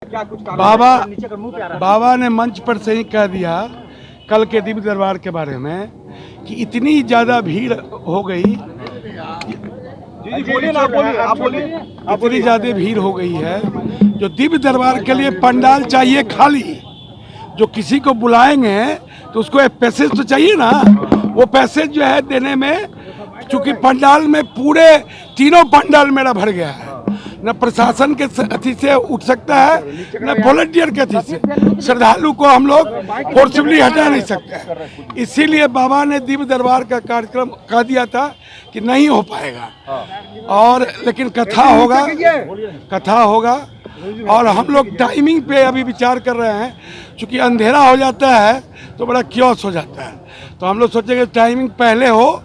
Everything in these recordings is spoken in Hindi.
क्या कुछ बाबा ने मंच पर से ही कह दिया कल के दिव्य दरबार के बारे में कि इतनी ज़्यादा भीड़ हो गई, इतनी ज़्यादा भीड़ हो गई है जो दिव्य दरबार के लिए पंडाल चाहिए खाली। जो किसी को बुलाएंगे तो उसको एक पैसेज तो चाहिए ना, वो पैसेज जो है देने में, चूंकि पंडाल में पूरे तीनों पंडाल मेरा भर गया है, न प्रशासन के अथी से उठ सकता है न वॉलंटियर के अथी से, श्रद्धालु को हम लोग फोर्सफुली हटा नहीं सकते। इसीलिए बाबा ने दिव्य दरबार का कार्यक्रम कह दिया था कि नहीं हो पाएगा, और लेकिन कथा होगा और हम लोग टाइमिंग पे अभी विचार कर रहे हैं। चूँकि अंधेरा हो जाता है तो बड़ा क्योस हो जाता है, तो हम लोग सोचेंगे टाइमिंग पहले हो,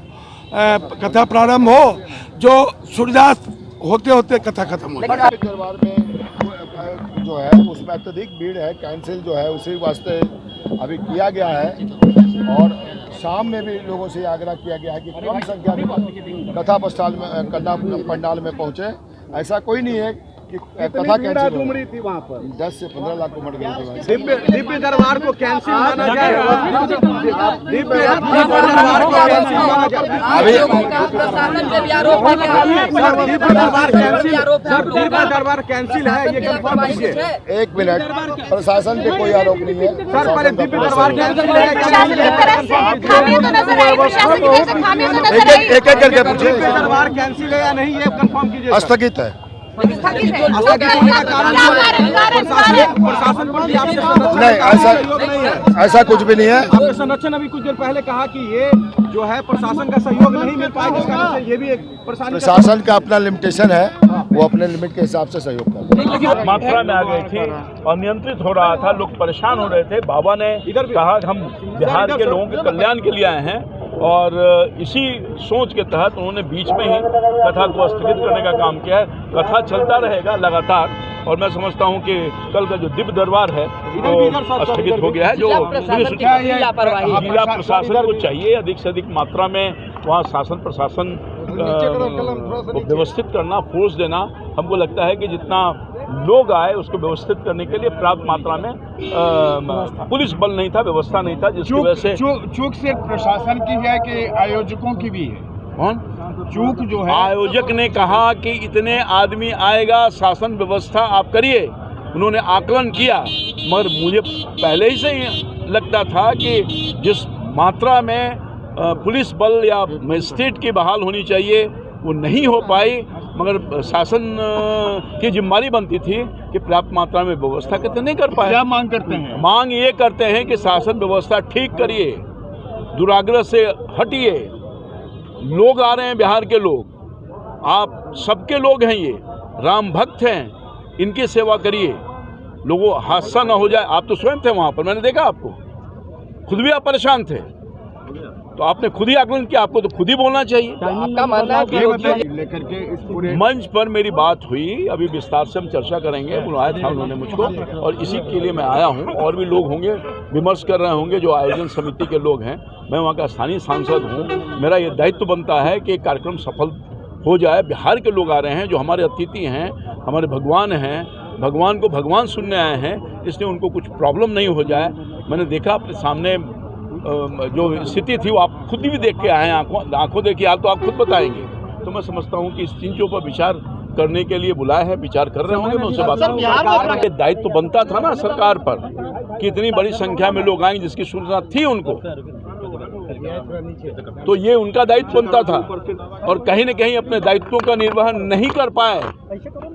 कथा प्रारंभ हो, जो सूर्यास्त होते होते कथा खत्म हो जाए। दरबार में जो है उसमें अत्यधिक भीड़ है, कैंसिल जो है उसी वास्ते अभी किया गया है, और शाम में भी लोगों से आग्रह किया गया है कि कम संख्या में कथा पंडाल में पहुंचे। ऐसा कोई नहीं है कि कथा कैंसिल उमड़ी थी वहाँ पर 10 से 15 लाख उमड़ गए थे। दिव्य दरबार को कैंसिल माना जाए, दिव्य दरबार कैंसिल है, ये कंफर्म कीजिए। एक मिनट, प्रशासन पे कोई आरोप नहीं है सर, पर दिव्य दरबार कैंसिल है, एक एक करके पूछिए। दिव्य दरबार कैंसिल है या नहीं, ये कंफर्म कीजिए। स्थगित है। नहीं, ऐसा कुछ भी नहीं है। आपके संरक्षण अभी कुछ देर पहले कहा कि ये जो है प्रशासन का सहयोग नहीं मिल पाएगा, जिस कारण से ये भी एक प्रशासन का अपना लिमिटेशन है, वो अपने लिमिट के हिसाब से सहयोग कर मात्रा में आ गई थी और नियंत्रित हो रहा था, लोग परेशान हो रहे थे। बाबा ने कहा हम बिहार के लोगों के कल्याण के लिए आए हैं, और इसी सोच के तहत उन्होंने बीच में ही कथा को स्थगित करने का काम किया है। कथा चलता रहेगा लगातार, और मैं समझता हूं कि कल का जो दिव्य दरबार है वो स्थगित हो गया है। जो जिला प्रशासन को चाहिए अधिक से अधिक मात्रा में वहाँ शासन प्रशासन को व्यवस्थित करना, फोर्स देना। हमको लगता है कि जितना लोग आए उसको व्यवस्थित करने के लिए पर्याप्त मात्रा में पुलिस बल नहीं था, व्यवस्था नहीं था, जिसकी वजह से चूक सिर्फ प्रशासन की है कि आयोजकों की भी है? कौन चूक जो है, आयोजक ने कहा कि इतने आदमी आएगा, शासन व्यवस्था आप करिए। उन्होंने आकलन किया, मगर मुझे पहले ही से लगता था कि जिस मात्रा में पुलिस बल या मजिस्ट्रेट की बहाल होनी चाहिए वो नहीं हो पाई, मगर शासन की जिम्मेदारी बनती थी कि पर्याप्त मात्रा में व्यवस्था कितने नहीं कर पाए। क्या मांग करते हैं? मांग ये करते हैं कि शासन व्यवस्था ठीक करिए, दुराग्रह से हटिए। लोग आ रहे हैं, बिहार के लोग, आप सबके लोग हैं, ये राम भक्त हैं, इनकी सेवा करिए, लोगों हादसा ना हो जाए। आप तो स्वयं थे वहाँ पर, मैंने देखा आपको, खुद भी आप परेशान थे, तो आपने खुद ही आकलन किया, आपको तो खुद ही बोलना चाहिए। आपका मानना है कि लेकर के इस पूरे मंच पर मेरी बात हुई, अभी विस्तार से हम चर्चा करेंगे, बुलाया था उन्होंने मुझको, और इसी के लिए मैं आया हूं। और भी लोग होंगे, विमर्श कर रहे होंगे, जो आयोजन समिति के लोग हैं। मैं वहां का स्थानीय सांसद हूं, मेरा ये दायित्व बनता है कि कार्यक्रम सफल हो जाए। बिहार के लोग आ रहे हैं, जो हमारे अतिथि हैं, हमारे भगवान हैं, भगवान को भगवान सुनने आए हैं, इसलिए उनको कुछ प्रॉब्लम नहीं हो जाए। मैंने देखा अपने सामने जो स्थिति थी वो आप खुद भी देख के आए हैं, आंखों देखी हाल तो आप खुद बताएंगे। तो मैं समझता हूँ कि इस चीज़ों पर विचार करने के लिए बुलाए हैं, विचार कर रहे होंगे, मैं उनसे बात करूँगा। ये दायित्व बनता था ना सरकार पर कि इतनी बड़ी संख्या में लोग आएंगे, जिसकी सूचना थी उनको, तो ये उनका दायित्व बनता था, और कहीं न कहीं अपने दायित्वों का निर्वहन नहीं कर पाए,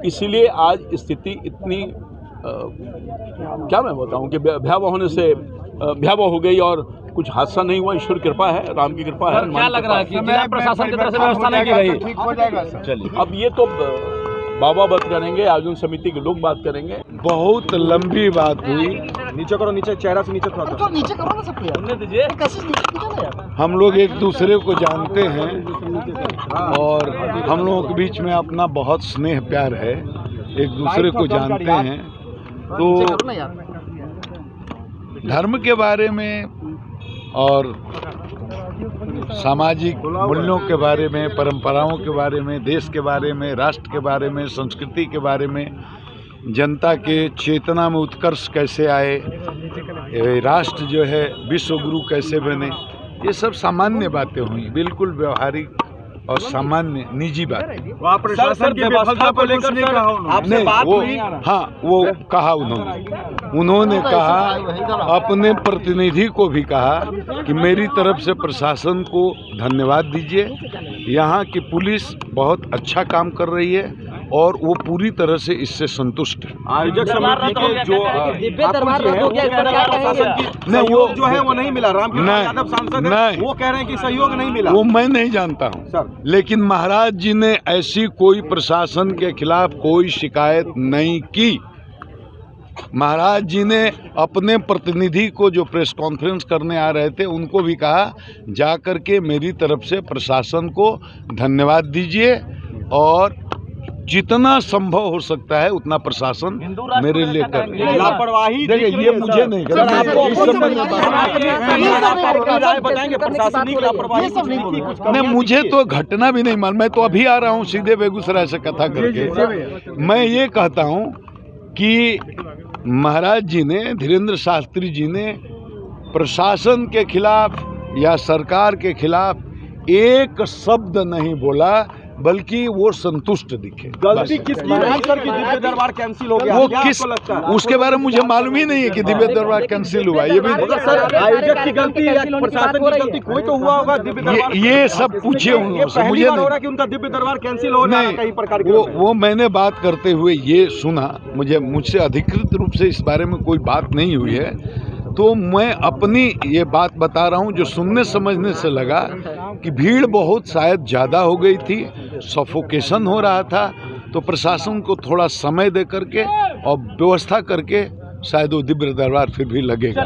इसीलिए आज स्थिति इतनी क्या मैं बताऊँ कि भयावह होने से भयावह हो गई, और कुछ हादसा नहीं हुआ। ईश्वर कृपा है, राम की कृपा है। क्या लग रहा है कि जिला प्रशासन की तरफ से व्यवस्था नहीं की गई? ठीक हो जाएगा। चलिए, अब ये तो बाबा बात करेंगे, आयोजन समिति के लोग बात करेंगे। बहुत लंबी बात हुई। नीचे करो, नीचे चेहरा से नीचे थोड़ा नीचे करो ना सब यार। हम लोग एक दूसरे को जानते हैं, और हम लोगों के बीच में अपना बहुत स्नेह प्यार है, एक दूसरे को जानते हैं। तो धर्म के बारे में और सामाजिक मूल्यों के बारे में, परंपराओं के बारे में, देश के बारे में, राष्ट्र के बारे में, संस्कृति के बारे में जनता के चेतना में उत्कर्ष कैसे आए, राष्ट्र जो है विश्व गुरु कैसे बने, ये सब सामान्य बातें हुई, बिल्कुल व्यवहारिक और सामान्य निजी बात। वहाँ प्रशासन की व्यवस्था को लेकर आपसे बात हुई? हाँ, वो कहा उन्होंने कहा, अपने प्रतिनिधि को भी कहा कि मेरी तरफ से प्रशासन को धन्यवाद दीजिए। यहाँ की पुलिस बहुत अच्छा काम कर रही है और वो पूरी तरह से इससे संतुष्ट है। आयोजक समिति के जो नहीं, वो जो है वो नहीं मिला, रामकृपाल यादव सांसद है, वो कह रहे हैं कि सहयोग नहीं मिला। वो मैं नहीं जानता हूँ, लेकिन महाराज जी ने ऐसी कोई प्रशासन के खिलाफ कोई शिकायत नहीं की। महाराज जी ने अपने प्रतिनिधि को जो प्रेस कॉन्फ्रेंस करने आ रहे थे उनको भी कहा, जाकर के मेरी तरफ से प्रशासन को धन्यवाद दीजिए और जितना संभव हो सकता है उतना प्रशासन मेरे लिए कर रही है। लापरवाही देखिए, ये मुझे नहीं नहीं, मुझे तो घटना भी नहीं मालूम। मैं तो अभी आ रहा हूँ सीधे बेगूसराय से कथा करके। मैं ये कहता हूँ कि महाराज जी ने, धीरेन्द्र शास्त्री जी ने प्रशासन के खिलाफ या सरकार के खिलाफ एक शब्द नहीं बोला, बल्कि वो संतुष्ट दिखे। गलती किसकी रही सर कि दिव्य दरबार कैंसिल हो गया? वो किस, उसके बारे में मुझे मालूम ही नहीं है कि दिव्य दरबार कैंसिल हुआ। ये भी सर आयोजक की गलती या प्रशासन की गलती, कोई तो हुआ होगा। दिव्य दरबार ये सब पूछे उनसे, मुझे नहीं हो रहा कि उनका दिव्य दरबार कैंसिल हो रहा है कई प्रकार के। वो मैंने बात करते हुए ये सुना, मुझसे अधिकृत रूप से इस बारे में कोई बात नहीं हुई है, तो मैं अपनी ये बात बता रहा हूँ जो सुनने समझने से लगा कि भीड़ बहुत शायद ज़्यादा हो गई थी, सफोकेशन हो रहा था, तो प्रशासन को थोड़ा समय दे करके और व्यवस्था करके शायद वो दिव्य दरबार फिर भी लगेगा।